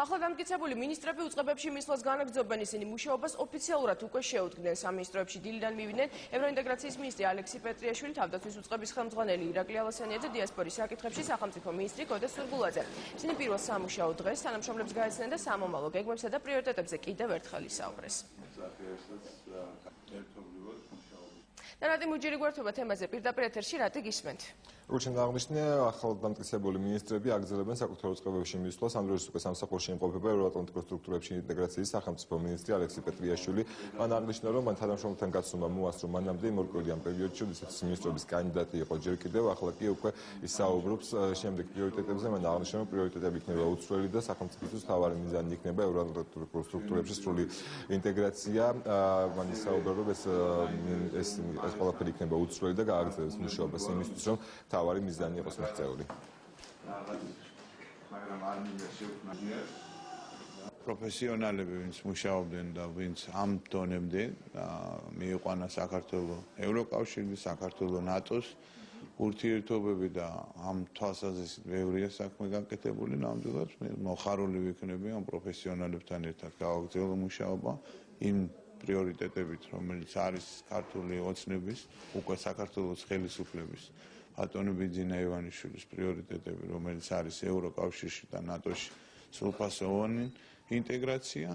ახლადამტკიცებული მინისტრები უწყებებში მისვლას განაგრძობენ, ისინი მუშაობას ოფიციალურად უკვე შეუდგნენ. სამინისტროებში დილიდან მივიდნენ ევროინტეგრაციის მინისტრი ალექსი პეტრიაშვილი, თავდაცვის უწყების ხელმძღვანელი ირაკლი ალასიანიძე და დიასპორის საკითხებში სახელმწიფო მინისტრი გოდე სურგულაძე. ისინი პირველ სამუშაო დღეს თანამშრომლებს გაეცნენ და სამომავლო გეგმებსა და პრიორიტეტებზე კიდევ ერთხელ ისაუბრეს. Narati Mujiri გვერდთობა თემაზე პირდაპირ ეთერში რატი გისმენთ. Როგორც აღნიშნე, ახლადამტკიცებული მინისტრები აგრძელებენ საკუთარ უწყებებში მისვლას. ამ დროს უკვე სამსახურში იმყოფება ევროატლანტიკურ სტრუქტურებში ინტეგრაციის სახელმწიფო მინისტრი ალექსი პეტრიაშვილი. მან აღნიშნა, რომ მან თანამშრომლებთან გაცნობა მოასწრო მანამდე იმორკველი ამ პერიოდში, როდესაც მინისტრობის კანდიდატი იყო ჯერ კიდევ, ახლა კი უკვე ისაუბრებს შემდეგ პრიორიტეტებზე. მან აღნიშნა, რომ პრიორიტეტები იქნება უცვლელი და სახელმწიფოს მთავარი მიზანი იქნება ევროატლანტიკურ სტრუქტურებში სრული ინტეგრაცია. მან ისაუბრა, რომ ეს ყველაფერი იქნება უცვლელი და გააგრძელებს მუშაობას იმისთვის, რომ თავარი მიზანი იყოს მიღწეული. პროფესიონალები, ვინც მუშაობდნენ და ვინც ამ დონემდე მიიყვანა საქართველოს ევროკავშირის, საქართველოს ნატოს ურთიერთობები და ამ თვალსაზრისით ბევრია საქმე გაკეთებული. ნამდვილად მოხარული ვიქნები ამ პროფესიონალებთან ერთად გავაგრძელო მუშაობა იმ პრიორიტეტებით, რომელიც არის ქართული ოცნების, უკვე საქართველოს ხელისუფლების ბატონი ბიძინა ივანიშვილის პრიორიტეტები, რომელიც არის ევროკავშირში და ნატოში სრულფასოვანი ინტეგრაცია.